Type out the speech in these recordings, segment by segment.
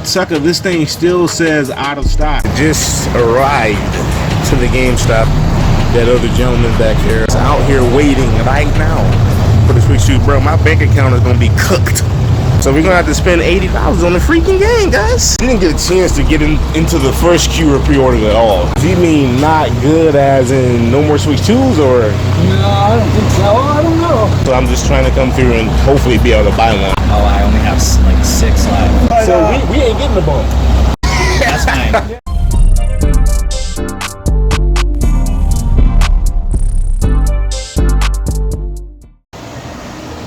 Sucker, this thing still says out of stock. Just arrived to the GameStop. That other gentleman back there is out here waiting right now for the Switch 2. Bro, my bank account is gonna be cooked. So we're gonna have to spend $80 on the freaking game, guys. Didn't get a chance to get into the first queue or pre-order at all. Does he mean not good as in no more Switch 2s or? No, I don't think so. I don't know. So I'm just trying to come through and hopefully be able to buy one. Oh, I only have like 6 left. So we ain't getting the bump. That's fine.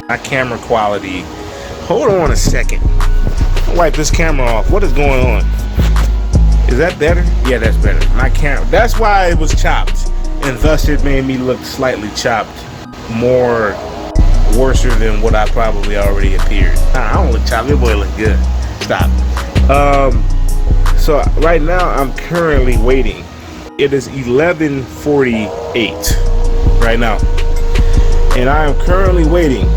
My camera quality. Hold on a second. I'll wipe this camera off. What is going on? Is that better? Yeah, that's better. My camera. That's why it was chopped, and thus it made me look slightly chopped, more worser than what I probably already appeared. I don't look chopped. Your boy look good. Stop. So right now I'm currently waiting. It is 11:48 right now, and I am currently waiting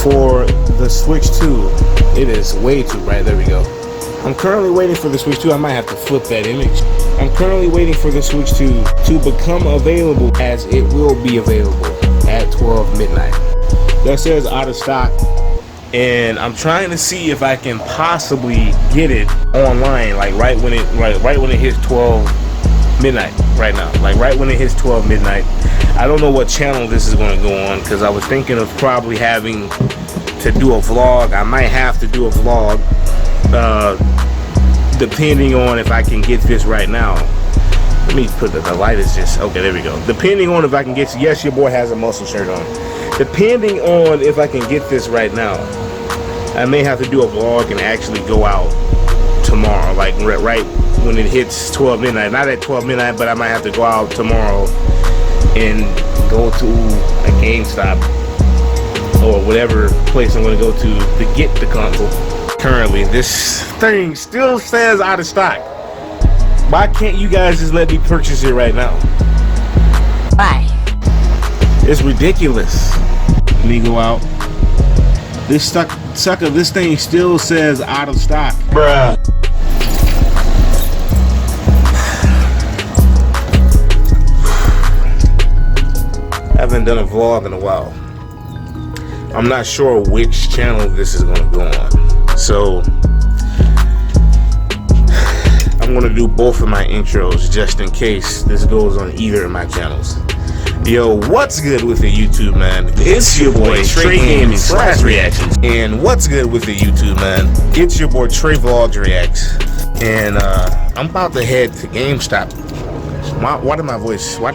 for the Switch 2. It is way too bright. There we go. I'm currently waiting for the Switch 2. I might have to flip that image. I'm currently waiting for the Switch 2 to become available, as it will be available at 12 midnight. That says out of stock, and I'm trying to see if I can possibly get it online, like right when it hits 12 midnight right now, like right when it hits 12 midnight. I don't know what channel this is going to go on, because I was thinking of probably having to do a vlog. I might have to do a vlog depending on if I can get this right now. Let me put the light is just okay. There we go. Depending on if I can get, yes, your boy has a muscle shirt on. Depending on if I can get this right now, I may have to do a vlog and actually go out tomorrow, like right when it hits 12 midnight. Not at 12 midnight, but I might have to go out tomorrow and go to a GameStop or whatever place I'm going to go to get the console. Currently, this thing still says out of stock. Why can't you guys just let me purchase it right now? Why? It's ridiculous. Let me go out. This sucker, this thing still says out of stock. Bruh. I haven't done a vlog in a while. I'm not sure which channel this is gonna go on. So I'm gonna do both of my intros just in case this goes on either of my channels. Yo, what's good with the YouTube, man? It's your boy TRAY-MAN-VlogsReactZ. And what's good with the YouTube, man? It's your boy TRAY-MAN-VlogsReactZ. And I'm about to head to GameStop. Why did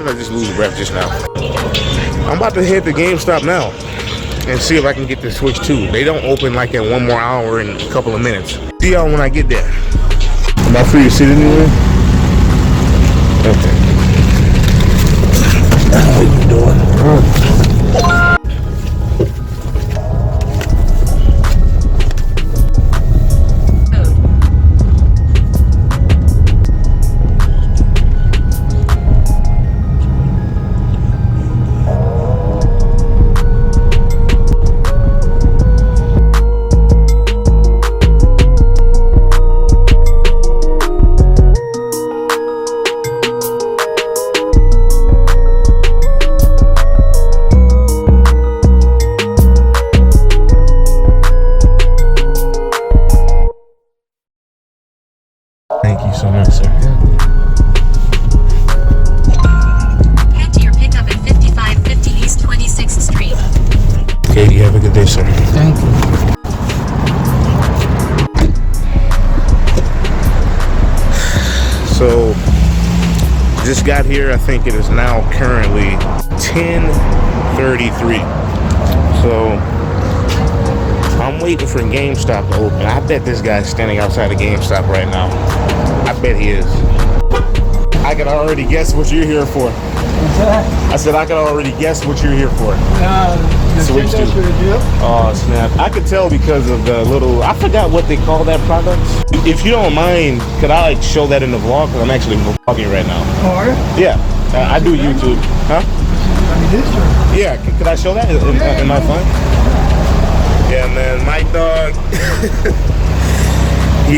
I just lose breath just now? I'm about to head to GameStop now and see if I can get the Switch 2. They don't open like in 1 more hour and a couple of minutes. See y'all when I get there. Am I free to sit anywhere? Okay. How you doing? Thank you so much, sir. Head to your pickup at 5550 East 26th Street. Okay, you have a good day, sir. Thank you. So, just got here. I think it is now currently 10:33. So, I'm waiting for GameStop to open. I bet this guy's standing outside of GameStop right now. I bet he is. I can already guess what you're here for. What's that? I said I can already guess what you're here for. The Switch 2. Oh snap! I could tell because of the little. I forgot what they call that product. If you don't mind, could I like show that in the vlog? Because I'm actually vlogging right now. Oh, are you? Yeah, I do YouTube. Huh? Yeah. Could I show that? Am I fine? Yeah, man. My dog.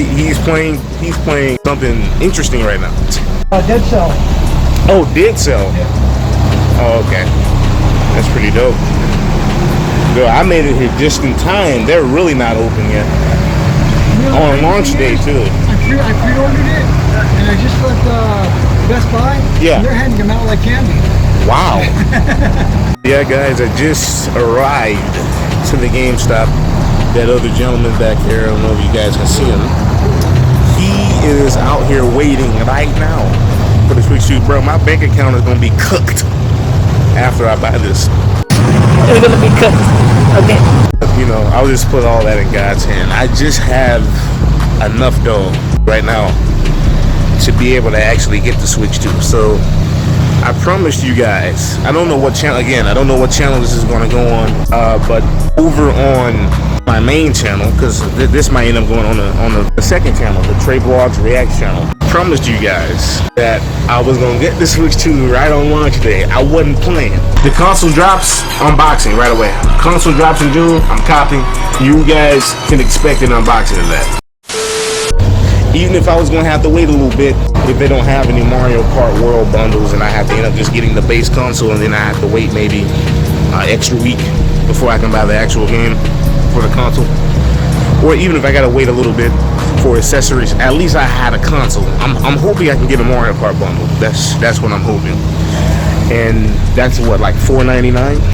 He's playing something interesting right now. Dead Cell. Oh, Dead Cell. Oh, okay. That's pretty dope. Girl, I made it here just in time. They're really not open yet. You know, On launch day too. I pre-ordered it, and I just left Best Buy. Yeah. And they're handing them out like candy. Wow. Yeah, guys, I just arrived to the GameStop. That other gentleman back there, I don't know if you guys can see him. He is out here waiting right now for the Switch 2. Bro, my bank account is going to be cooked after I buy this. It's gonna be cooked. Okay. You know, I'll just put all that in God's hand. I just have enough dough right now to be able to actually get the Switch 2. So I promised you guys, I don't know what channel, again, I don't know what channel this is going to go on, but over on my main channel, because this might end up going on the second channel, the TRAY-MAN-VlogsReactZ channel. I promised you guys that I was going to get the Switch 2 right on launch day. I wasn't playing. The console drops, unboxing right away. Console drops in June, I'm copying. You guys can expect an unboxing of that. Even if I was going to have to wait a little bit, if they don't have any Mario Kart World bundles and I have to end up just getting the base console and then I have to wait maybe extra week before I can buy the actual game for the console. Or even if I got to wait a little bit for accessories, at least I had a console. I'm hoping I can get a Mario Kart bundle. That's what I'm hoping. And that's what, like $4.99?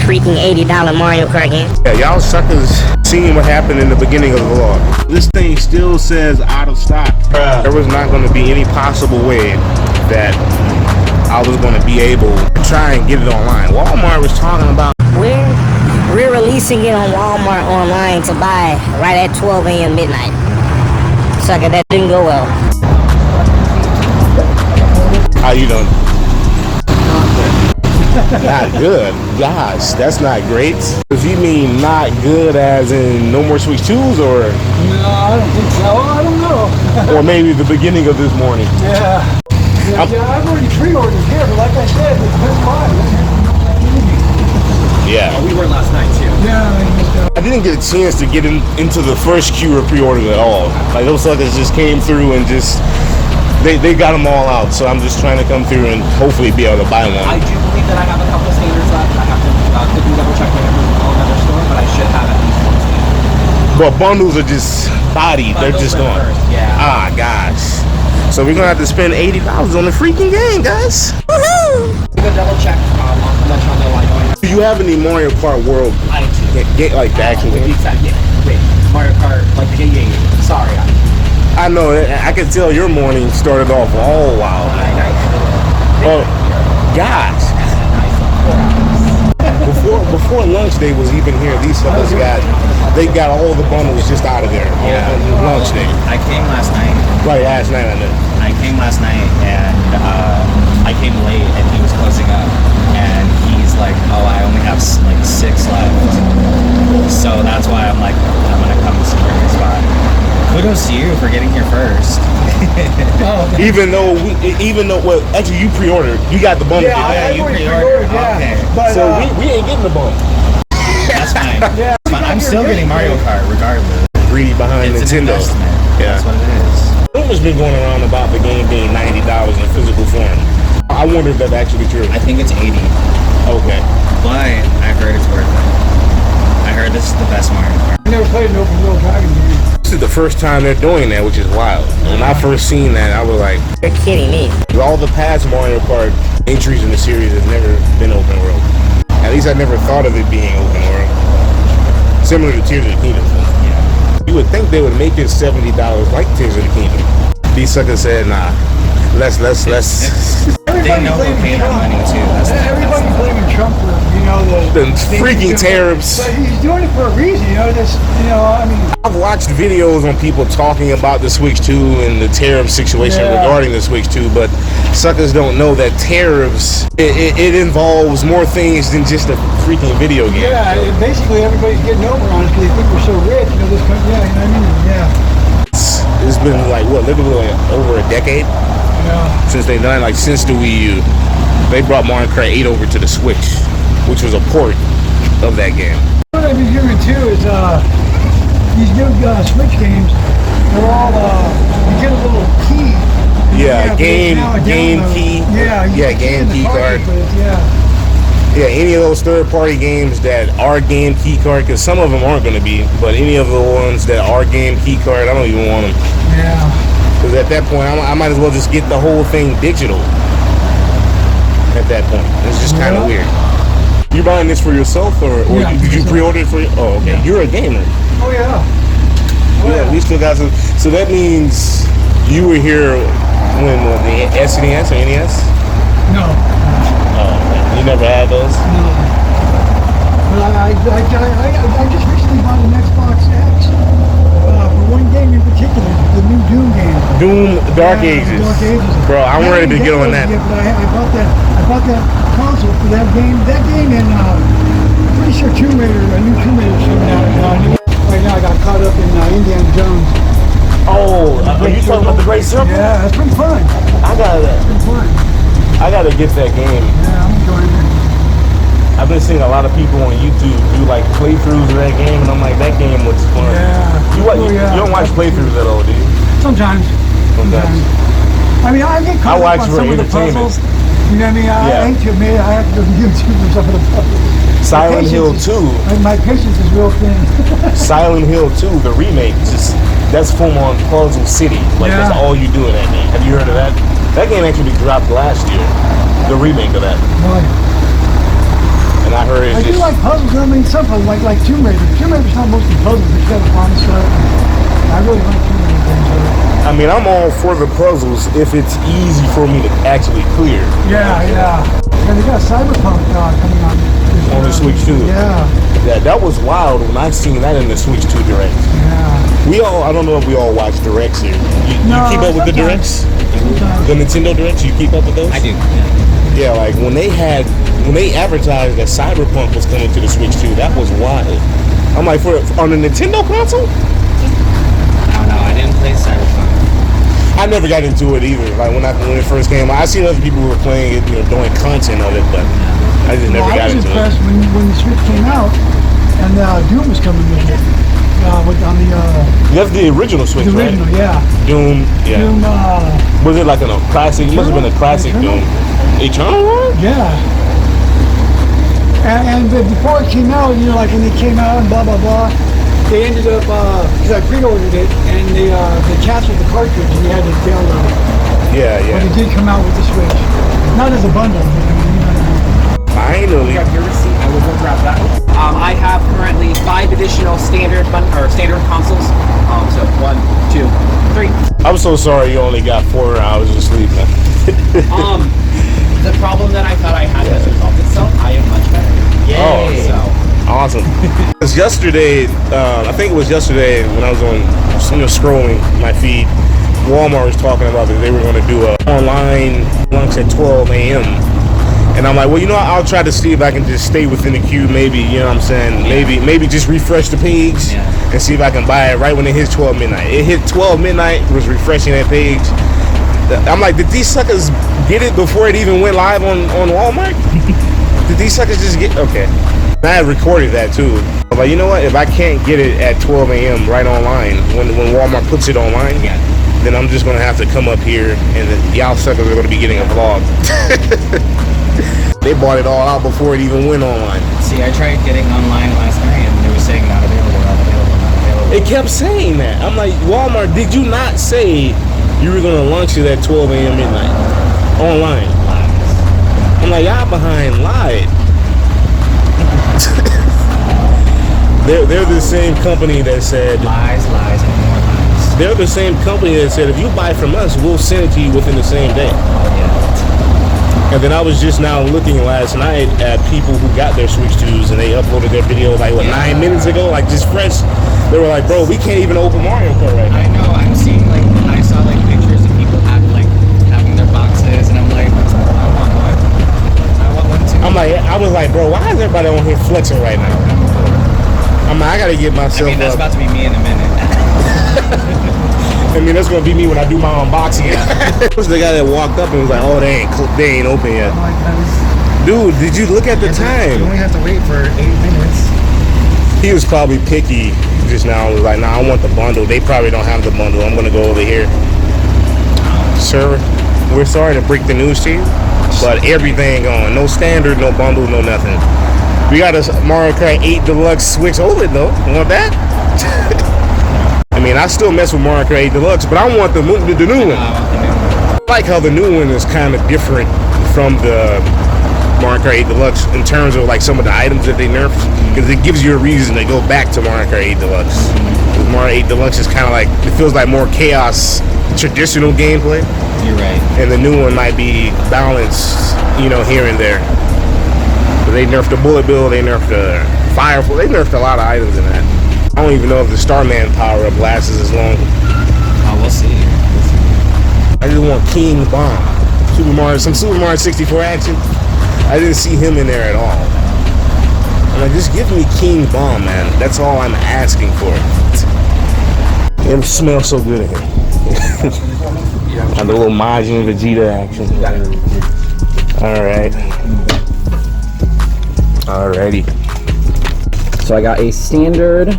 Freaking $80 Mario Kart game. Yeah, y'all suckers seen what happened in the beginning of the vlog. This thing still says out of stock. There was not going to be any possible way that I was going to be able to try and get it online. Walmart was talking about We're releasing it on Walmart online to buy right at 12 a.m. midnight. Sucker, that didn't go well. How you doing? Not good. Gosh, that's not great. Does he mean not good as in no more Switch 2s or? No, I don't think so. I don't know. Or maybe the beginning of this morning. Yeah. I've already pre-ordered here, but like I said, it's Best Buy. Yeah. We were last night too. Yeah, I didn't get a chance to get into the first queue of pre-orders at all. Like those suckers just came through and just they got them all out. So I'm just trying to come through and hopefully be able to buy one. I do believe that I have a couple of standards left. I have to quickly double check my another store, but I should have at least one standard. But bundles are just bodied. They're just gone. Yeah. Ah, gosh. So we're gonna have to spend $80 on the freaking game, guys. Woohoo! Go double check. I'll let y'all know why. Do you have any Mario Kart World? I do. Get like the actual game? Exactly. Yeah. Wait. Mario Kart, like the game. Sorry. I know. I can tell your morning started off all wild. Oh, gosh. Before lunch day was even here, these suckers got all the bundles just out of there. Yeah. Lunch day. I came last night. Right, last night I know. I came last night and I came late and he was closing up and he's like, oh, I only have like 6 left. So that's why I'm like, I'm gonna come to secure my spot. Kudos to you for getting here first. Even though well, actually you pre-ordered, you got the bundle. Yeah, you already pre-ordered. yeah. Okay. But, So we ain't getting the bundle. That's fine. Yeah. That's fine. I'm still getting Mario Kart regardless. Greedy behind It's an Nintendo. investment. Yeah. That's what it is. Rumors been going around about the game being $90 in physical form. I wonder if that's actually true. I think it's 80, Okay. but I heard it's worth it. I heard this is the best Mario Kart. I never played an open world Dragon game. This is the first time they're doing that, which is wild. When I first seen that, I was like, You're kidding me. all the past Mario Kart entries in the series have never been open world. At least I never thought of it being open world. Similar to Tears of the Kingdom. Yeah. You would think they would make it $70 like Tears of the Kingdom. These suckers said, nah, let's. They know we're paying our money too. Everybody's blaming Trump for, The freaking tariffs. But he's doing it for a reason, I mean. I've watched videos on people talking about the Switch 2 and the tariff situation regarding the Switch 2, but suckers don't know that tariffs, it involves more things than just a freaking video game. Yeah, basically everybody's getting over on it because they think we're so rich. This country, yeah, you know what I mean? Yeah. It's been like, what, literally like over a decade since they done, like since the Wii U. They brought Mario Kart 8 over to the Switch, which was a port of that game. What I've been hearing too is these new Switch games, they're all, you get a little key. Yeah, but game now a download. key. Yeah, you Yeah, can game in the key card. but yeah. Yeah, any of those third-party games that are game key card, because some of them aren't going to be, but any of the ones that are game key card, I don't even want them. Yeah. Because at that point, I might as well just get the whole thing digital. At that point, it's just kind of weird. You buying this for yourself, or Yeah, did you pre-order it for you? Oh, okay. Yeah. You're a gamer. Oh yeah. Yeah, we still got some. So that means you were here when the SNES or NES? No. Oh, okay. You never had those? No. But I just recently bought an Xbox X for one game in particular, the new Doom game. Doom Dark Yeah, Ages. Dark Ages. Bro, I'm ready to get on that. Yeah, but I bought that console for that game. That game and I'm pretty sure Tomb Raider, a new Tomb Raider is coming out. Right now I got caught up in Indiana Jones. Oh, are you talking about the Great Circle? Yeah, it's pretty fun. I gotta get that game. Yeah, I'm enjoying it. I've been seeing a lot of people on YouTube do like playthroughs of that game, and I'm like, that game looks fun. Yeah. You don't watch playthroughs at all, do you? Sometimes. I mean, I get caught watch up on for some of the entertainment. puzzles. You know what I mean? I hate to admit, I have to go to YouTube for some of the puzzles. Silent Hill 2. My patience is real thin. Silent Hill 2, the remake, that's full on Puzzle City. Like, that's all you do in that game. Have you heard of that? That game actually dropped last year. The remake of that. Boy. And I heard it's I do just... like puzzles. I mean, some puzzles, like Tomb Raider. Tomb Raider's not mostly puzzles, but you gotta find stuff. I really like Tomb Raider games. I mean, I'm all for the puzzles if it's easy for me to actually clear. Yeah. And they got Cyberpunk coming on. On the Switch 2. Yeah. Yeah, that was wild when I seen that in the Switch 2 Direct. Yeah. I don't know if we all watch Directs here. You No, keep up with the sometimes. Directs? The Nintendo Directs, you keep up with those? I do. Yeah, like when they advertised that Cyberpunk was coming to the Switch 2, that was wild. I'm like, on the Nintendo console? I don't know. I didn't play Cyberpunk. I never got into it either. Like when it first came out, I seen other people who were playing it, doing content of it, but I just never got I was into impressed it. when the Switch came out and Doom was coming with it. On the That's the original Switch, the original, right? yeah. Doom, yeah. Doom, Was it like a classic? It must have been a classic Eternal? Doom. Eternal one? yeah. And before it came out, like when it came out and blah blah blah, they ended up because I pre-ordered it and they canceled the cartridge and you had to download it. Yeah. But it did come out with the Switch, not as a bundle. Finally. You have your receipt. I will go grab that. I have currently 5 additional standard consoles. So 1, 2, 3. I'm so sorry you only got 4 hours of sleep, man. The problem that I thought I had has resolved itself. I am much better. Yay! Oh, So awesome. Because yesterday, I think it was yesterday when I was on, scrolling my feed, Walmart was talking about that they were going to do a online lunch at 12 a.m. And I'm like, well, I'll try to see if I can just stay within the queue, maybe, you know what I'm saying? Yeah. Maybe just refresh the page and see if I can buy it right when it hits 12 midnight. It hit 12 midnight, was refreshing that page. I'm like, did these suckers get it before it even went live on Walmart? Did these suckers just get, okay. I had recorded that too. I'm like, you know what, if I can't get it at 12 a.m. right online, when Walmart puts it online, then I'm just gonna have to come up here and then y'all suckers are gonna be getting a vlog. They bought it all out before it even went online. see, I tried getting online last night and they were saying not available, not available, not available. It kept saying that. I'm like, Walmart, did you not say you were gonna launch it at 12 a.m. midnight online? I'm like, y'all behind lied. They're the same company that said Lies, and more lies. they're the same company that said if you buy from us, we'll send it to you within the same day. And then I was just now looking last night at people who got their Switch 2s and they uploaded their video like 9 minutes ago, like just fresh. They were like, bro, we can't even open Mario Kart right now. I know, I'm seeing I saw pictures of people having their boxes and I'm like, I want one. I want one too. I was like, bro, why is everybody on here flexing right now? I gotta get myself that's up. about to be me in a minute. I mean, that's gonna be me when I do my unboxing. It was the guy that walked up and was like, oh, they ain't open yet. Dude, did you look at the time? You only have to wait for 8 minutes. He was probably picky just now. He was like, nah, I want the bundle. They probably don't have the bundle. I'm gonna go over here. Sir, we're sorry to break the news to you, but everything on. No standard, no bundle, no nothing. We got a Mario Kart 8 Deluxe Switch OLED though. You want that? I mean, I still mess with Mario Kart 8 Deluxe, but I want the new one. I like how the new one is kind of different from the Mario Kart 8 Deluxe in terms of like some of the items that they nerfed, because it gives you a reason to go back to Mario Kart 8 Deluxe. Mario 8 Deluxe is kind of like, it feels like more chaos, traditional gameplay. You're right. And the new one might be balanced, you know, here and there. But they nerfed the bullet bill, they nerfed the firefly, they nerfed a lot of items in that. I don't even know if the Starman power-up lasts as long. Oh, we'll see. I just want King Bomb. Some Super Mario 64 action. I didn't see him in there at all. I'm like, just give me King Bomb, man. That's all I'm asking for. It smells so good in here. And the little Majin Vegeta action. Alright. Alrighty. So I got a standard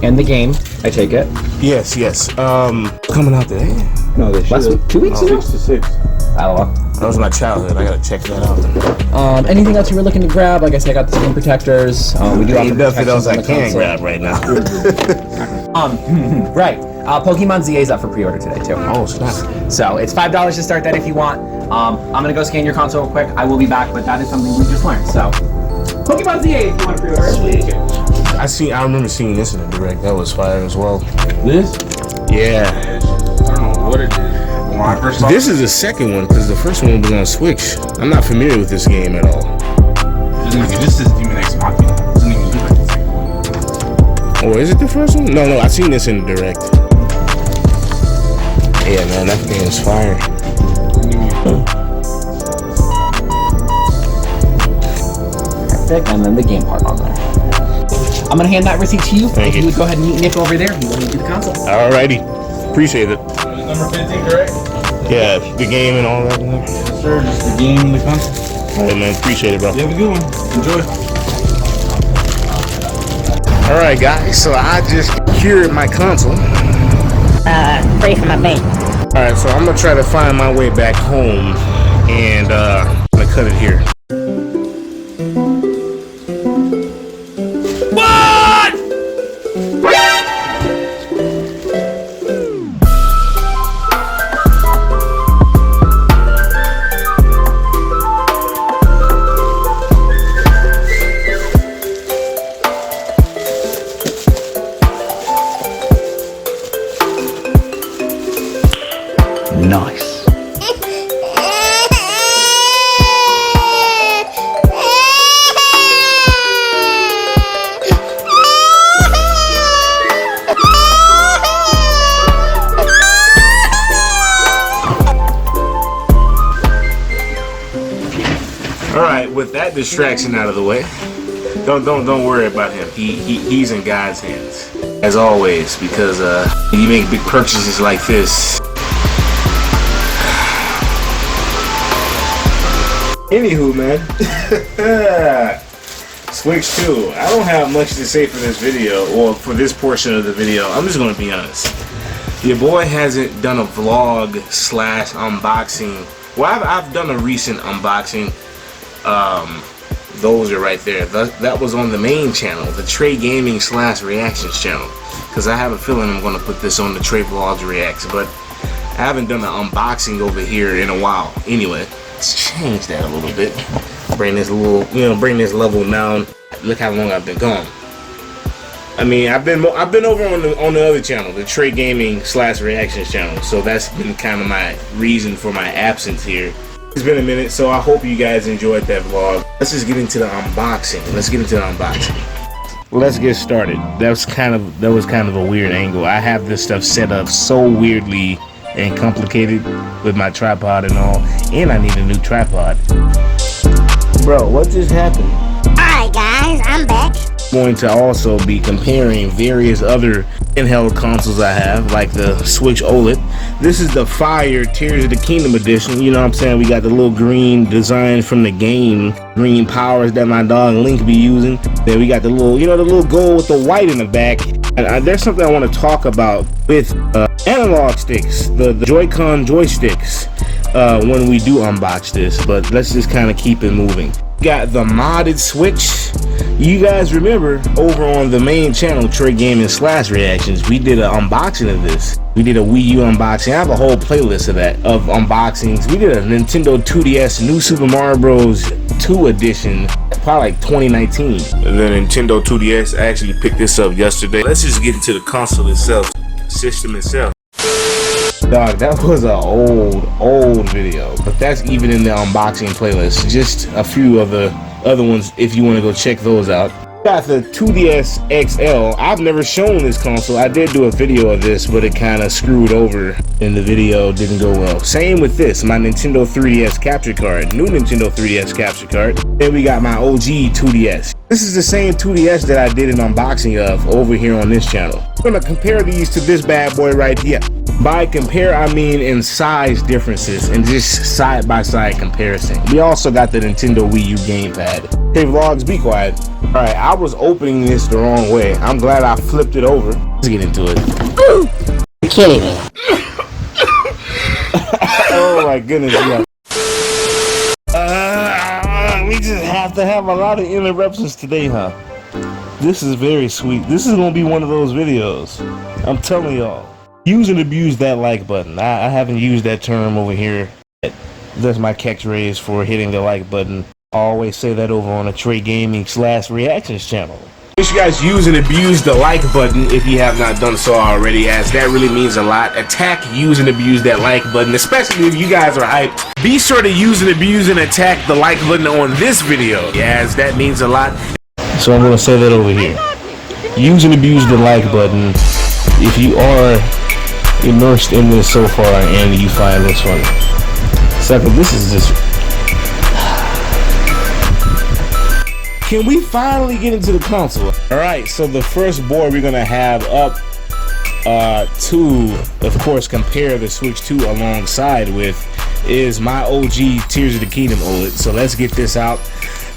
and the game, I take it. Yes. Coming out today? No, they should. 2 weeks ago? 6 to 6. That was my childhood. I gotta check that out. Anything else you were looking to grab? Like I said, I got the screen protectors. We do have the nothing else protections I on the can console. grab right now. Right. Pokemon ZA is up for pre-order today too. Oh snap! So it's $5 to start that if you want. I'm gonna go scan your console real quick. I will be back, but that is something we just learned. So Pokemon ZA if you want to pre-order. I remember seeing this in the direct. That was fire as well. This? Yeah. I don't know what it is. When I first saw This is the second one because the first one was on Switch. I'm not familiar with this game at all. this is Demon X Machina. It doesn't even look like the second one. Oh, is it the first one? No, I seen this in the direct. Yeah, man, that game is fire. Perfect, and then the game part on there. I'm gonna hand that receipt to you. Thank if you. you would go ahead and meet Nick over there, he will need you the console. Alrighty, appreciate it. Number 15, correct? Yeah, the game and all that. Yes, sir. Just the game and the console. Alright, man, appreciate it, bro. You have a good one. Enjoy. Alright, guys, so I just cured my console. Free from my bank. Alright, so I'm gonna try to find my way back home and I'm gonna cut it here. Nice. Alright, with that distraction out of the way, don't worry about him. He's in God's hands. As always, because you make big purchases like this. Anywho, man. Switch 2. I don't have much to say for this video, or for this portion of the video. I'm just gonna be honest. Your boy hasn't done a vlog / unboxing. Well, I've done a recent unboxing. Those are right there. That was on the main channel, the Tray Gaming / Reactions channel. Because I have a feeling I'm gonna put this on the TRAY-MAN-VlogsReactZ, but I haven't done an unboxing over here in a while. Anyway. Let's change that a little bit. Bring this bring this level down. Look how long I've been gone. I mean, I've been over on the other channel, the Tray Gaming / Reactions channel. So that's been kind of my reason for my absence here. It's been a minute, so I hope you guys enjoyed that vlog. Let's just get into the unboxing. Let's get started. That was kind of a weird angle. I have this stuff set up so weirdly and complicated with my tripod and all, and I need a new tripod. Bro, what just happened? Alright guys, I'm back. going to also be comparing various other handheld consoles I have, like the Switch OLED. This is the Fire Tears of the Kingdom edition. You know what I'm saying? We got the little green design from the game, green powers that my dog Link be using. Then we got the little, you know, the little gold with the white in the back. And there's something I want to talk about with analog sticks, the Joy-Con joysticks, when we do unbox this. But let's just kind of keep it moving. Got the modded Switch. You guys remember over on the main channel, TRAY-MAN-VlogsReactZ, we did an unboxing of this. We did a Wii U unboxing. I have a whole playlist of that, of unboxings. We did a Nintendo 2DS New Super Mario Bros. 2 edition, probably like 2019. The Nintendo 2DS, I actually picked this up yesterday. Let's just get into the console itself, system itself. Dog, that was an old video, but that's even in the unboxing playlist. Just a few of the other ones if you want to go check those out. Got the 2DS XL. I've never shown this console. I did do a video of this, but it kind of screwed over and the video didn't go well. Same with this, my Nintendo 3DS capture card, new Nintendo 3DS capture card. Then we got my OG 2DS. This is the same 2DS that I did an unboxing of over here on this channel. I'm gonna compare these to this bad boy right here. By compare, I mean in size differences and just side-by-side comparison. We also got the Nintendo Wii U GamePad. Hey vlogs, be quiet. All right, I was opening this the wrong way. I'm glad I flipped it over. Let's get into it. You're kidding me. Oh my goodness, yeah. We just have to have a lot of interruptions today, huh? This is very sweet. This is gonna be one of those videos. I'm telling y'all. Use and abuse that like button. I haven't used that term over here. That's my catchphrase for hitting the like button. I always say that over on the TRAY-MAN-VlogsReactZ channel. Make sure you guys use and abuse the like button if you have not done so already, as that really means a lot. Attack, use, and abuse that like button, especially if you guys are hyped. Be sure to use and abuse and attack the like button on this video, as that means a lot. So I'm going to say that over here. Use and abuse the like button if you are immersed in this so far and you find this funny. Second, this is just... Can we finally get into the console? Alright, so the first board we're gonna have up to, of course, compare the Switch 2 alongside with is my OG Tears of the Kingdom OLED. So let's get this out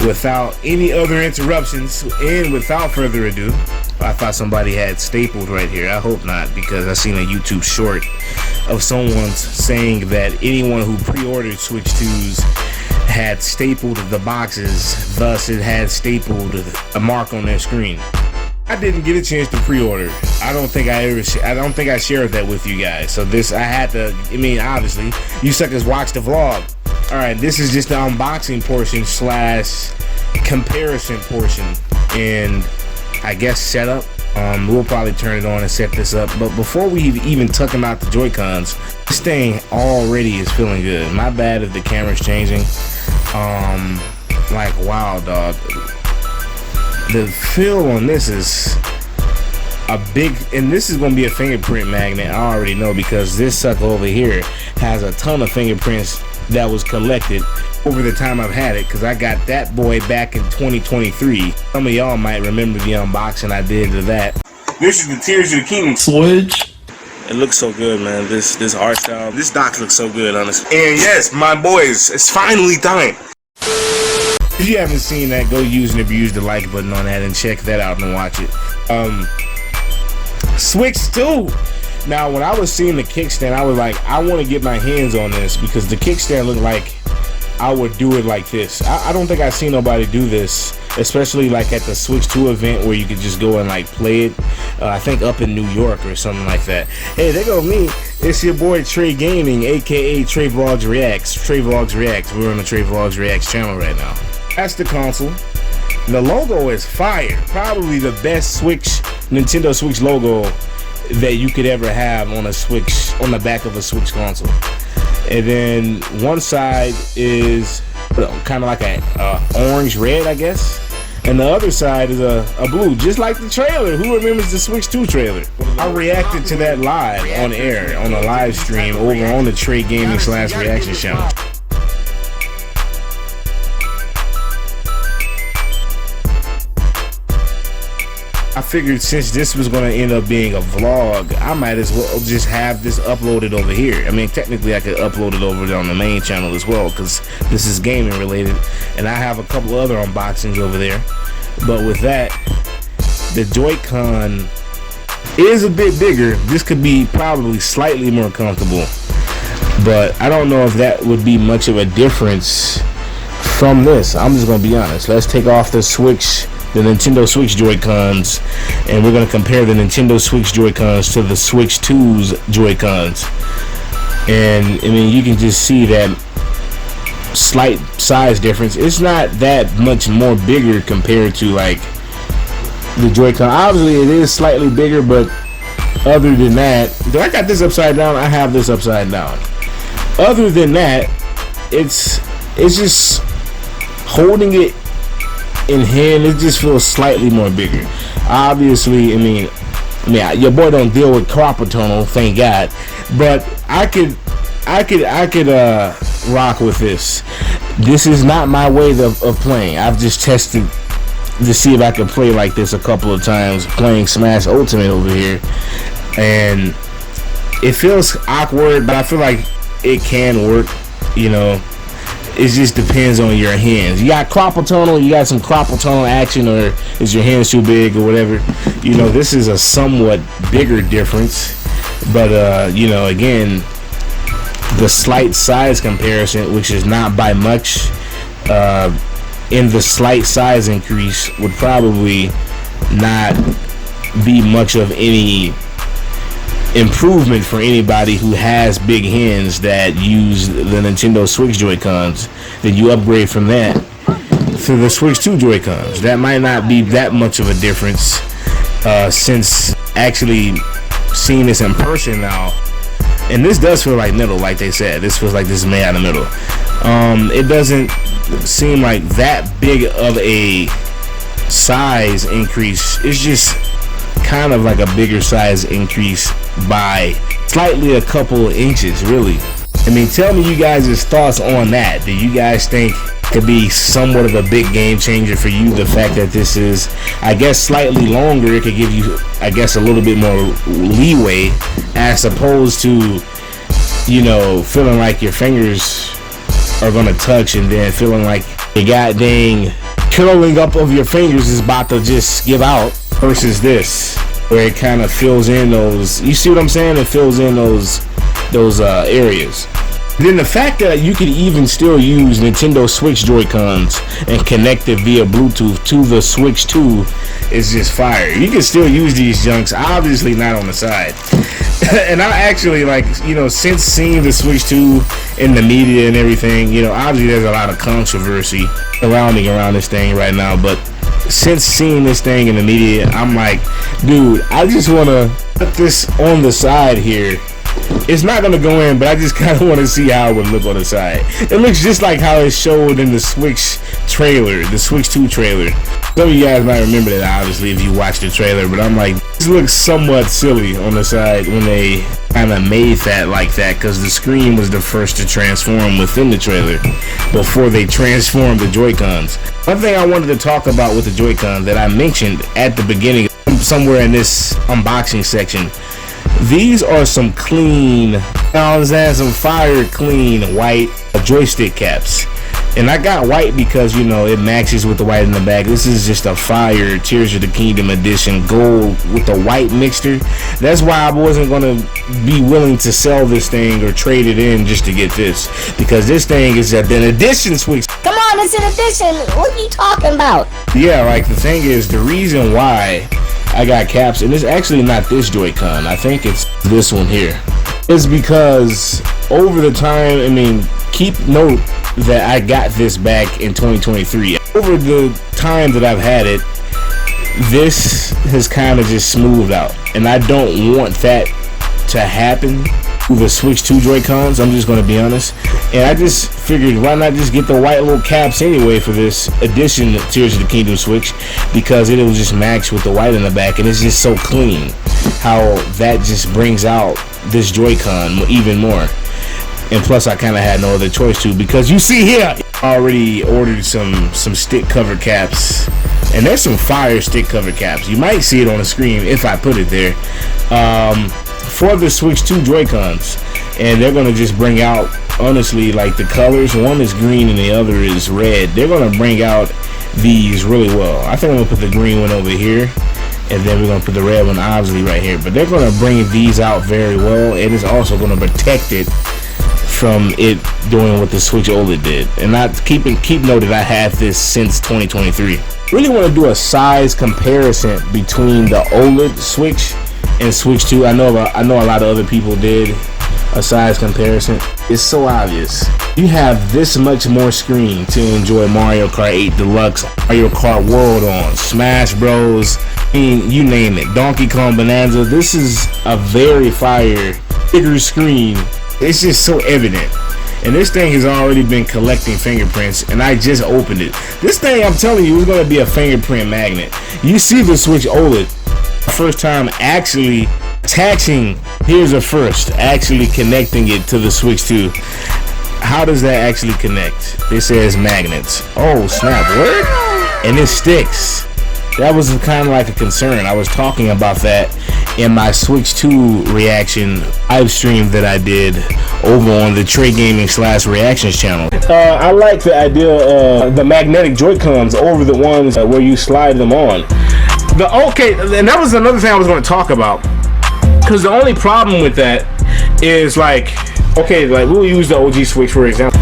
without any other interruptions and without further ado. I thought somebody had stapled right here. I hope not, because I seen a YouTube short of someone saying that anyone who pre-ordered Switch 2s had stapled the boxes, thus it had stapled a mark on their screen. I didn't get a chance to pre-order. I don't think I shared that with you guys. So this, I had to, I mean, obviously, you suckers watch the vlog. All right, this is just the unboxing portion slash comparison portion, and I guess setup. We'll probably turn it on and set this up. But before we even tucking out the Joy-Cons, this thing already is feeling good. My bad if the camera's changing. Like, wow, dog. The feel on this is a big, and this is gonna be a fingerprint magnet. I already know, because this sucker over here has a ton of fingerprints that was collected over the time I've had it, because I got that boy back in 2023. Some of y'all might remember the unboxing I did of that. This is the Tears of the Kingdom Switch. It looks so good, man. This art style, this dock looks so good, honestly. And yes, my boys, it's finally time. If you haven't seen that, go use and abuse the like button on that and check that out and watch it. Switch 2. Now, when I was seeing the kickstand, I was like, I want to get my hands on this, because the kickstand looked like I would do it like this. I don't think I've seen nobody do this, especially like at the Switch 2 event where you could just go and like play it. I think up in New York or something like that. Hey, there go me. It's your boy Tray Gaming, aka TRAY-MAN-VlogsReactZ. TRAY-MAN-VlogsReactZ. We're on the TRAY-MAN-VlogsReactZ channel right now. That's the console. The logo is fire. Probably the best Nintendo Switch logo that you could ever have on a Switch, on the back of a Switch console. And then one side is kind of like a orange red, I guess, and the other side is a blue, just like the trailer. Who remembers the Switch 2 trailer? I reacted to that live on air on a live stream over on the TRAY-MAN-VlogsReactZ channel. I figured since this was going to end up being a vlog, I might as well just have this uploaded over here. I mean, technically I could upload it over there on the main channel as well, because this is gaming related, and I have a couple other unboxings over there. But with that, the Joy-Con is a bit bigger. This could be probably slightly more comfortable, but I don't know if that would be much of a difference from this. I'm just going to be honest. Let's take off the Switch, the Nintendo Switch Joy-Cons, and we're going to compare the Nintendo Switch Joy-Cons to the Switch 2's Joy-Cons. And I mean, you can just see that slight size difference. It's not that much more bigger compared to like the Joy-Con. Obviously it is slightly bigger, but other than that, I got this upside down, I have this upside down. Other than that, it's just holding it in hand, it just feels slightly more bigger. Obviously, I mean, your boy don't deal with carpal tunnel, thank God, but I could rock with this. This is not my way of playing. I've just tested to see if I can play like this a couple of times, playing Smash Ultimate over here, and it feels awkward, but I feel like it can work, you know. It just depends on your hands. You got carpal tunnel, you got some carpal tunnel action, or is your hands too big or whatever. You know, this is a somewhat bigger difference, but you know, again, the slight size comparison, which is not by much, in the slight size increase would probably not be much of any improvement for anybody who has big hands that use the Nintendo Switch Joy-Cons. Then you upgrade from that to the Switch 2 Joy-Cons. That might not be that much of a difference, since actually seeing this in person now. And this does feel like metal, like they said. This feels like this is made out of metal. It doesn't seem like that big of a size increase. It's just kind of like a bigger size increase by slightly a couple of inches, really. I mean, tell me you guys' thoughts on that. Do you guys think it could be somewhat of a big game changer for you? The fact that this is, I guess, slightly longer, it could give you, I guess, a little bit more leeway, as opposed to, you know, feeling like your fingers are gonna touch and then feeling like the goddamn curling up of your fingers is about to just give out, versus this, where it kind of fills in those, you see what I'm saying? It fills in those areas. Then the fact that you can even still use Nintendo Switch Joy-Cons and connect it via Bluetooth to the Switch 2 is just fire. You can still use these junks, obviously not on the side. And I actually, like, you know, since seeing the Switch 2 in the media and everything, you know, obviously there's a lot of controversy surrounding around this thing right now, but since seeing this thing in the media, I'm like, dude, I just want to put this on the side here. It's not going to go in, but I just kind of want to see how it would look on the side. It looks just like how it showed in the Switch trailer, the Switch 2 trailer. Some of you guys might remember that, obviously, if you watched the trailer, but I'm like, this looks somewhat silly on the side when they kind of made that like that, because the screen was the first to transform within the trailer before they transformed the Joy-Cons. One thing I wanted to talk about with the Joy-Cons that I mentioned at the beginning, somewhere in this unboxing section, these are some clean, some fire clean white joystick caps. And I got white because, you know, it matches with the white in the back. This is just a fire Tears of the Kingdom edition gold with the white mixture. That's why I wasn't going to be willing to sell this thing or trade it in just to get this, because this thing is an edition Switch. Come on, it's an edition. What are you talking about? Yeah, like, the thing is, the reason why I got caps, and it's actually not this Joy-Con, I think it's this one here, is because over the time, I mean, keep note that I got this back in 2023. Over the time that I've had it, this has kind of just smoothed out, and I don't want that to happen with the Switch 2 Joy-Cons. I'm just going to be honest, and I just figured, why not just get the white little caps anyway for this edition Tears of the Kingdom Switch, because it will just match with the white in the back, and it's just so clean how that just brings out this Joy-Con even more. And plus, I kind of had no other choice to, because you see here, Already ordered some stick cover caps, and there's some fire stick cover caps. You might see it on the screen if I put it there, for the Switch 2 Joy-Cons, and they're gonna just bring out, honestly, like the colors. One is green and the other is red. They're gonna bring out these really well. I think I'm gonna put the green one over here, and then we're gonna put the red one obviously right here. But they're gonna bring these out very well. It is also gonna protect it from it doing what the Switch OLED did. And keep note that I have this since 2023. Really want to do a size comparison between the OLED Switch and Switch 2. I know a lot of other people did a size comparison. It's so obvious. You have this much more screen to enjoy Mario Kart 8 Deluxe, Mario Kart World on, Smash Bros, I mean, you name it, Donkey Kong Bonanza. This is a very fire, bigger screen. It's just so evident. And this thing has already been collecting fingerprints, and I just opened it. This thing, I'm telling you, is going to be a fingerprint magnet. You see the Switch OLED, first time actually attaching, here's a first, actually connecting it to the Switch 2. How does that actually connect? It says magnets. Oh snap, what? And it sticks. That was kind of like a concern. I was talking about that in my Switch 2 reaction live stream that I did over on the Trey Gaming/Reactions channel. I like the idea of the magnetic Joy-Cons over the ones where you slide them on. And that was another thing I was going to talk about, because the only problem with that is like we'll use the OG Switch for example.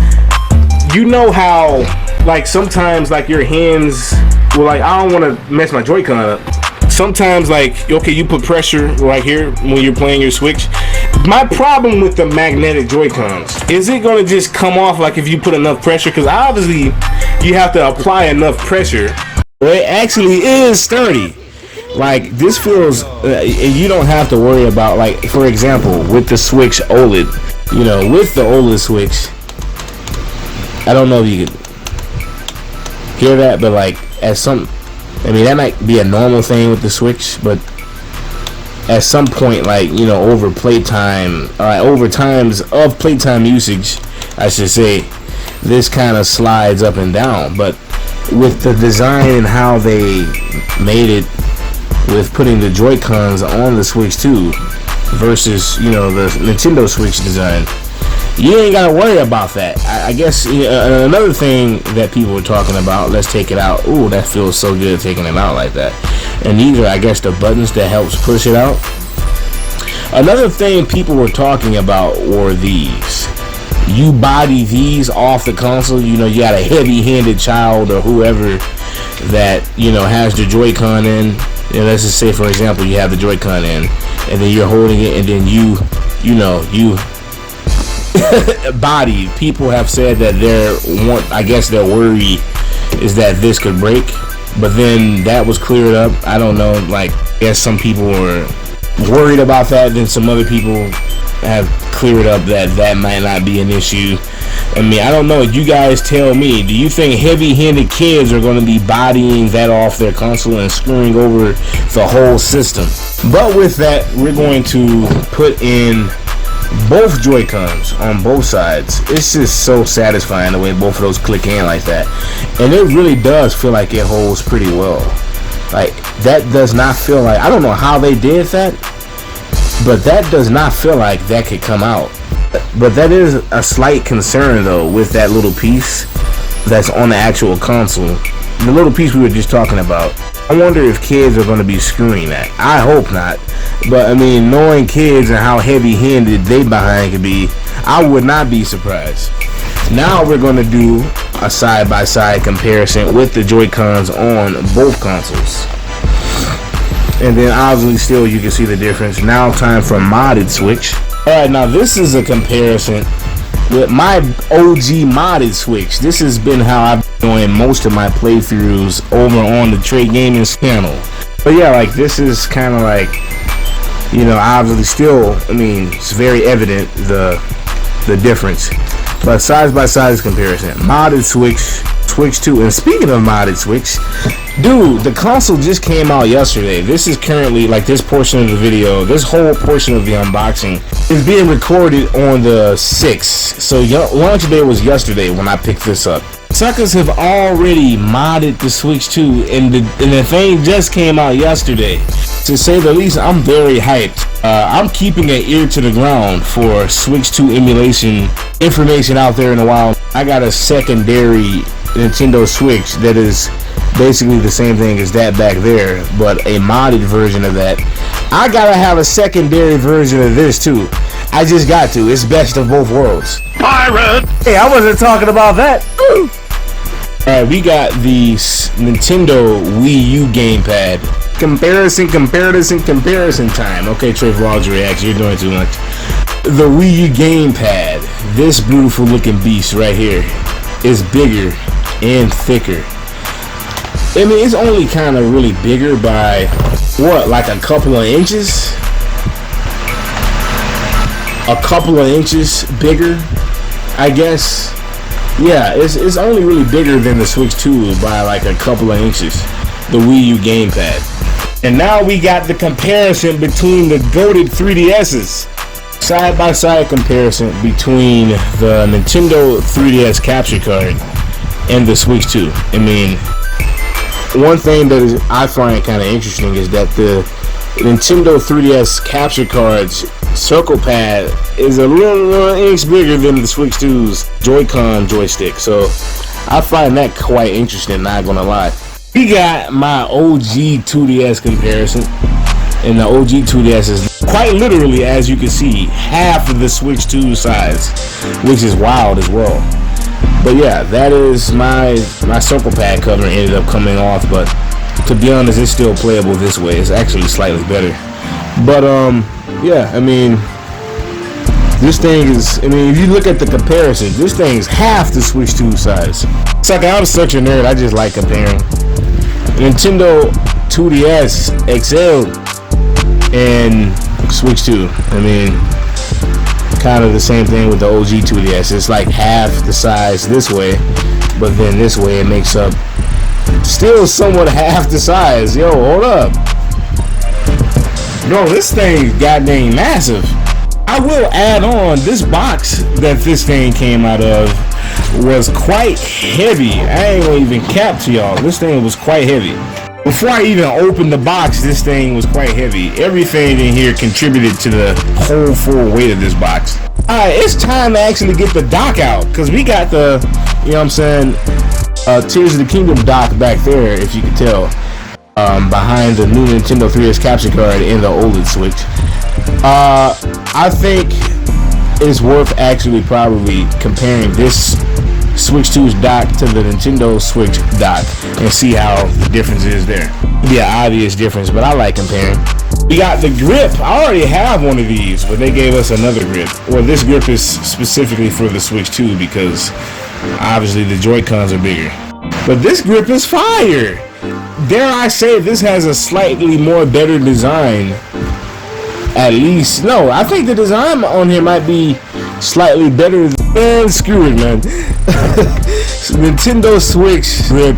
You know how like sometimes like your hands will like, I don't want to mess my Joy-Con up. Sometimes like, okay, you put pressure right here when you're playing your Switch. My problem with the magnetic Joy-Cons, is it going to just come off like if you put enough pressure? Because obviously you have to apply enough pressure. It actually is sturdy. Like this feels, you don't have to worry about, like for example with the Switch OLED, you know, with the OLED Switch, I don't know if you could hear that, but like at some, I mean that might be a normal thing with the Switch, but at some point, like, you know, over playtime, over times of playtime usage, I should say, this kind of slides up and down. But with the design and how they made it with putting the Joy-Cons on the Switch 2 versus, you know, the Nintendo Switch design, you ain't gotta worry about that. I guess another thing that people were talking about, let's take it out. Ooh, that feels so good taking it out like that. And these are, I guess, the buttons that helps push it out. Another thing people were talking about were these. You body these off the console, you know, you got a heavy-handed child or whoever that, you know, has the Joy-Con in. You know, let's just say, for example, you have the Joy-Con in, and then you're holding it, and then you body. People have said that their worry is that this could break, but then that was cleared up. I don't know, like, I guess some people were worried about that, then some other people have cleared up that might not be an issue. I mean, I don't know, you guys tell me, do you think heavy-handed kids are going to be bodying that off their console and screwing over the whole system? But with that, we're going to put in both Joy-Cons on both sides. It's just so satisfying the way both of those click in like that, and it really does feel like it holds pretty well. Like, that does not feel like, I don't know how they did that, but that does not feel like that could come out. But that is a slight concern though, with that little piece that's on the actual console, the little piece we were just talking about. I wonder if kids are going to be screwing that. I hope not. But I mean, knowing kids and how heavy-handed they behind can be, I would not be surprised. Now we're going to do a side-by-side comparison with the Joy-Cons on both consoles. And then obviously still you can see the difference. Now time for modded Switch. Alright, now this is a comparison with my OG modded Switch. This has been how I've been doing most of my playthroughs over on the Trey Gaming channel. But yeah, like this is kind of like, you know, obviously still, I mean, it's very evident the difference. But side-by-side comparison, modded Switch, Switch 2, and speaking of modded Switch, dude, the console just came out yesterday. This is currently, like, this portion of the video, this whole portion of the unboxing is being recorded on the 6th. So launch day was yesterday when I picked this up. Suckers have already modded the Switch 2, and the thing just came out yesterday. To say the least, I'm very hyped. I'm keeping an ear to the ground for Switch 2 emulation information out there in the wild. I got a secondary Nintendo Switch that is basically the same thing as that back there, but a modded version of that. I gotta have a secondary version of this too. I just got to. It's best of both worlds. Pirate! Hey, I wasn't talking about that. Alright, we got the Nintendo Wii U GamePad. Comparison time. Okay, TRAY-MAN-VlogsReactZ, you're doing too much. The Wii U GamePad. This beautiful looking beast right here is bigger and thicker. I mean, it's only kind of really bigger by, what, like a couple of inches? A couple of inches bigger, I guess. Yeah, it's only really bigger than the Switch 2 by like a couple of inches. The Wii U GamePad. And now we got the comparison between the goated 3DS's. Side-by-side comparison between the Nintendo 3DS capture card and the Switch 2. I mean, one thing that I find kind of interesting is that the Nintendo 3DS capture card's circle pad is a little inch bigger than the Switch 2's Joy-Con joystick. So I find that quite interesting, not gonna lie. We got my OG 2DS comparison, and the OG 2DS is quite literally, as you can see, half of the Switch 2 size, which is wild as well. But yeah, that is my circle pad cover ended up coming off, but to be honest, it's still playable this way. It's actually slightly better. But yeah, I mean, this thing is, I mean, if you look at the comparison, this thing's half the Switch 2 size. It's like, I'm such a nerd, I just like comparing. Nintendo 2DS XL and Switch 2. I mean, kind of the same thing with the OG 2DS. It's like half the size this way, but then this way it makes up still somewhat half the size. Yo, hold up. Bro, this thing's goddamn massive. I will add on, this box that this thing came out of was quite heavy. I ain't gonna even cap to y'all. This thing was quite heavy. Before I even opened the box, this thing was quite heavy. Everything in here contributed to the whole full weight of this box. Alright, it's time to actually get the dock out, because we got the, you know what I'm saying, Tears of the Kingdom dock back there, if you can tell, behind the new Nintendo 3DS capture card in the OLED Switch. I think it's worth actually probably comparing this Switch 2's dock to the Nintendo Switch dock and see how the difference is there. Be an obvious difference, but I like comparing. We got the grip. I already have one of these, but they gave us another grip. Well, this grip is specifically for the Switch 2 because obviously the Joy-Cons are bigger. But this grip is fire. Dare I say this has a slightly more better design. At least, no, I think the design on here might be slightly better than, screw it, man. Nintendo Switch grip,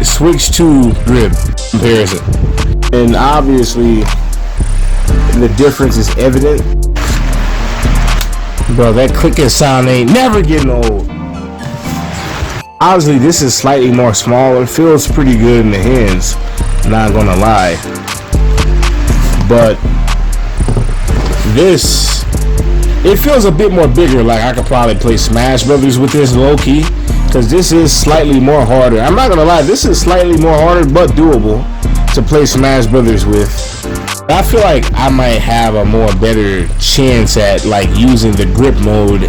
Switch 2 grip comparison. And obviously, the difference is evident. Bro, that clicking sound ain't never getting old. Obviously, this is slightly more small. It feels pretty good in the hands, not gonna lie. But this, it feels a bit more bigger. Like I could probably play Smash Brothers with this low key, because this is slightly more harder. I'm not gonna lie, this is slightly more harder but doable to play Smash Brothers with. I feel like I might have a more better chance at like using the grip mode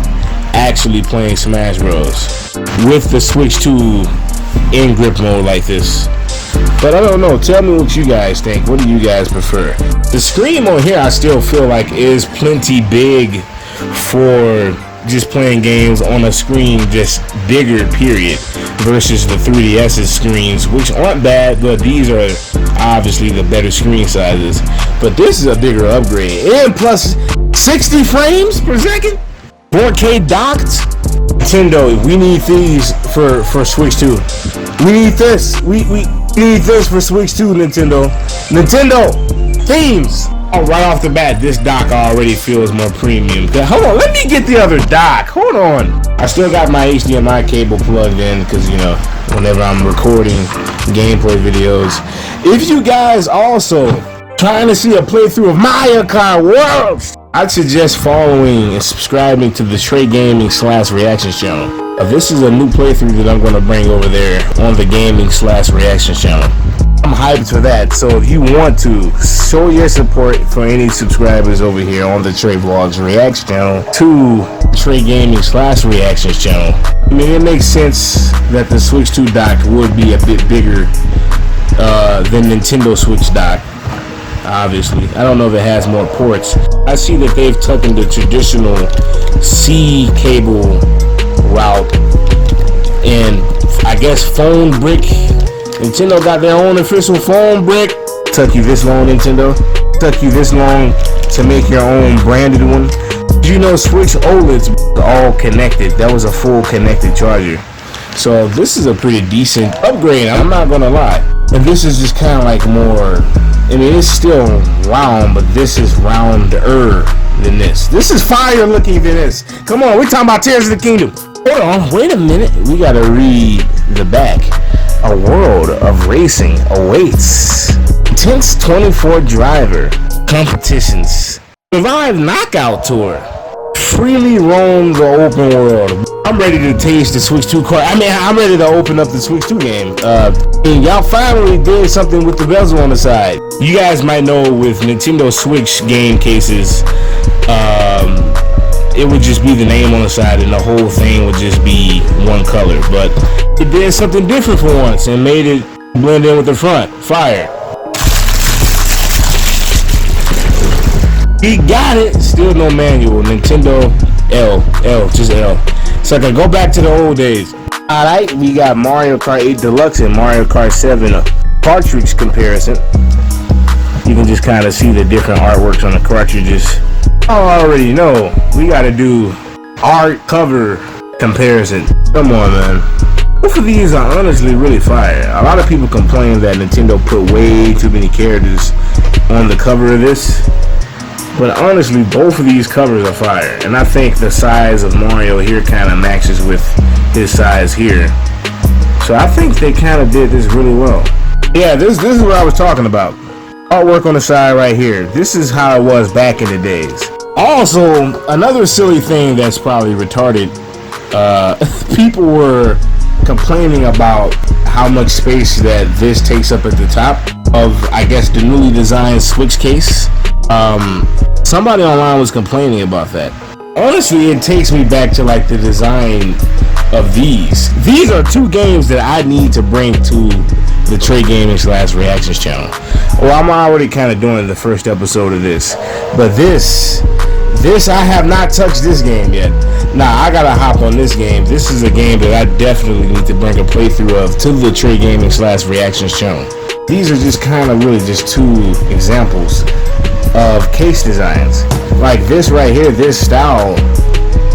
actually playing Smash Bros with the Switch 2 in grip mode like this. But I don't know, tell me what you guys think. What do you guys prefer? The screen on here I still feel like is plenty big for just playing games on a screen just bigger, period, versus the 3DS's screens, which aren't bad, but these are obviously the better screen sizes. But this is a bigger upgrade, and plus 60 frames per second, 4K docked. Nintendo, we need these for Switch 2. We need this. We need this for Switch 2, Nintendo. Nintendo, themes. Right off the bat, this dock already feels more premium. Hold on, let me get the other dock. Hold on. I still got my HDMI cable plugged in because, you know, whenever I'm recording gameplay videos. If you guys also trying to see a playthrough of Mario Kart Worlds, I'd suggest following and subscribing to the Tray Gaming/Reactions channel. This is a new playthrough that I'm going to bring over there on the Gaming/Reactions channel. I'm hyped for that, so if you want to show your support for any subscribers over here on the Tray Vlogs Reacts channel to Tray Gaming/Reactions channel, I mean, it makes sense that the Switch 2 dock would be a bit bigger than Nintendo Switch dock. Obviously, I don't know if it has more ports. I see that they've taken the traditional C cable route, and I guess phone brick. Nintendo got their own official phone brick. Took you this long, Nintendo. Took you this long to make your own branded one. Did you know Switch OLEDs are all connected? That was a full connected charger. So this is a pretty decent upgrade, I'm not gonna lie. And this is just kind of like more, I mean, it's still round, but this is rounder than this. This is fire looking than this. Come on, we're talking about Tears of the Kingdom. Hold on, wait a minute. We gotta read the back. A world of racing awaits. Intense 24 driver competitions. Survive knockout tour. Freely roam the open world. I'm ready to taste the Switch 2 car. I mean, I'm ready to open up the Switch 2 game. And y'all finally did something with the bezel on the side. You guys might know with Nintendo Switch game cases, it would just be the name on the side and the whole thing would just be one color. But it did something different for once and made it blend in with the front. Fire. He got it. Still no manual. Nintendo L, just L. So I can go back to the old days. Alright, we got Mario Kart 8 Deluxe and Mario Kart 7 cartridge comparison. You can just kind of see the different artworks on the cartridges. I already know we got to do art cover comparison. Come on, man. Both of these are honestly really fire. A lot of people complain that Nintendo put way too many characters on the cover of this. But honestly, both of these covers are fire. And I think the size of Mario here kind of matches with his size here. So I think they kind of did this really well. Yeah, this is what I was talking about. Artwork on the side right here. This is how it was back in the days. Also, another silly thing that's probably retarded. People were complaining about how much space that this takes up at the top of, I guess, the newly designed Switch case. Somebody online was complaining about that. Honestly, it takes me back to like the design of these. These are two games that I need to bring to the Tray Gaming/Reactions channel. Well, I'm already kind of doing the first episode of this, but this I have not touched this game yet. Nah, I gotta hop on this game. This is a game that I definitely need to bring a playthrough of to the Tray Gaming/Reactions channel. These are just kind of really just two examples of case designs. Like this right here, this style,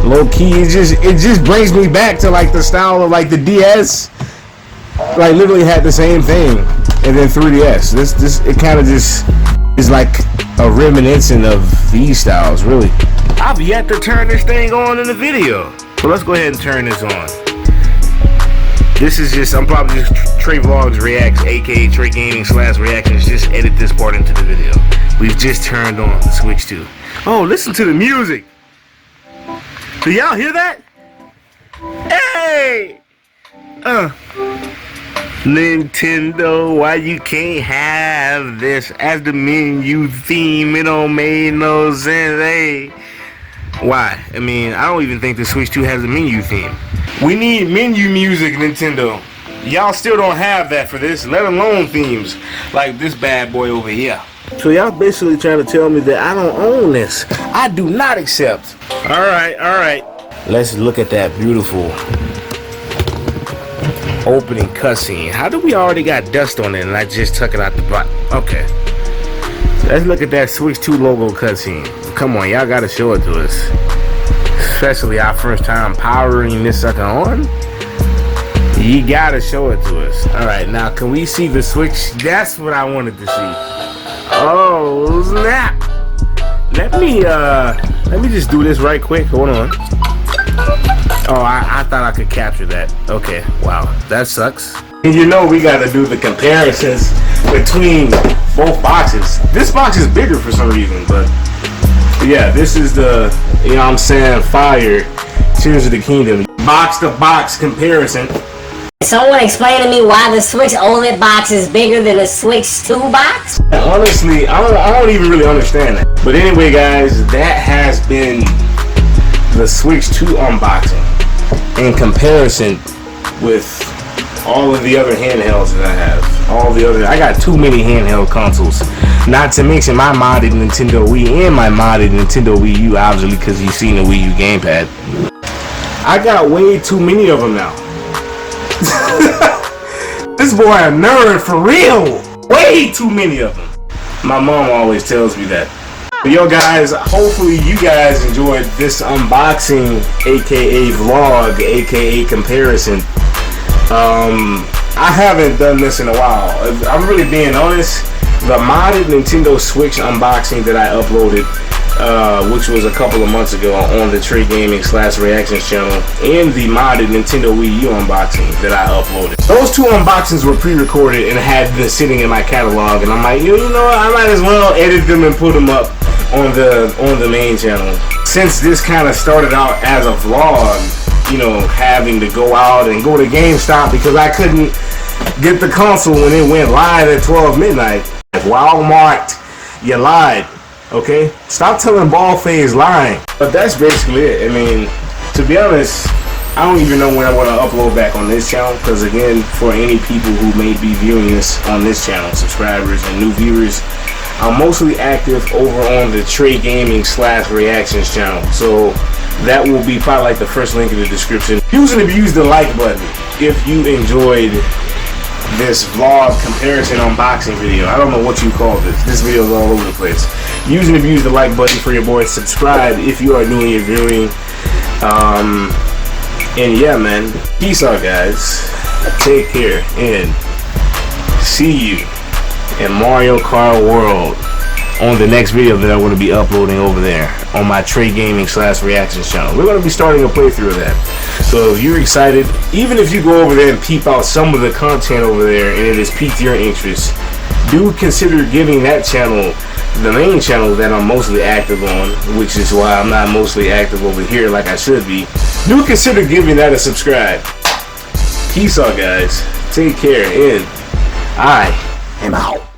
low key, it just brings me back to like the style of like the DS. Like literally had the same thing, and then 3DS. This it kind of just is like a reminiscent of these styles, really. I've yet to turn this thing on in the video, so let's go ahead and turn this on. This is just, I'm probably just Tray Vlogs Reacts, aka Tray Gaming/Reactions. Just edit this part into the video. We've just turned on the Switch 2. Oh, listen to the music. Do y'all hear that? Hey! Nintendo, why you can't have this as the menu theme? It don't make no sense, hey. Why? I mean, I don't even think the Switch 2 has a menu theme. We need menu music, Nintendo. Y'all still don't have that for this, let alone themes like this bad boy over here. So y'all basically trying to tell me that I don't own this. I do not accept. Alright. Let's look at that beautiful opening cutscene. How do we already got dust on it and I just took it out the bottom? Okay. Let's look at that Switch 2 logo cutscene. Come on, y'all gotta show it to us. Especially our first time powering this sucker on. You gotta show it to us. Alright, now can we see the Switch? That's what I wanted to see. Oh, snap! Let me just do this right quick. Hold on. Oh, I thought I could capture that. Okay, wow, that sucks. And you know we gotta do the comparisons between both boxes. This box is bigger for some reason, but yeah, this is the, you know what I'm saying, fire Tears of the Kingdom box to box comparison. Someone explain to me why the Switch OLED box is bigger than the Switch 2 box? Honestly, I don't even really understand that. But anyway, guys, that has been the Switch 2 unboxing in comparison with all of the other handhelds that I have. I got too many handheld consoles. Not to mention my modded Nintendo Wii and my modded Nintendo Wii U, obviously, because you've seen the Wii U GamePad. I got way too many of them now. This boy a nerd for real. Way too many of them. My mom always tells me that. But yo guys, hopefully you guys enjoyed this unboxing, aka vlog, aka comparison. I haven't done this in a while. I'm really being honest. The modded Nintendo Switch unboxing that I uploaded, which was a couple of months ago on the TRAY-MAN-VlogsReactZ channel, and the modded Nintendo Wii U unboxing that I uploaded. Those two unboxings were pre-recorded and had been sitting in my catalog, and I'm like, you know what, I might as well edit them and put them up on the main channel. Since this kind of started out as a vlog, you know, having to go out and go to GameStop because I couldn't get the console when it went live at 12 midnight. Walmart, you lied. Okay, stop telling Ballface lying. But that's basically it. I mean, to be honest, I don't even know when I want to upload back on this channel, because again, for any people who may be viewing this on this channel, subscribers and new viewers, I'm mostly active over on the TRAY-MAN-VlogsReactZ channel, so that will be probably like the first link in the description. Use and abuse the like button if you enjoyed this vlog comparison unboxing video. I don't know what you call this. This video is all over the place. Use and abuse the like button for your boy. Subscribe if you are new in your viewing. And yeah, man. Peace out, guys. Take care and see you in Mario Kart World on the next video that I'm going to be uploading over there on my TRAY-MAN-VlogsReactZ channel. We're going to be starting a playthrough of that. So if you're excited, even if you go over there and peep out some of the content over there and it has piqued your interest, do consider giving that channel, the main channel that I'm mostly active on, which is why I'm not mostly active over here like I should be. Do consider giving that a subscribe. Peace out, guys. Take care, and I am out.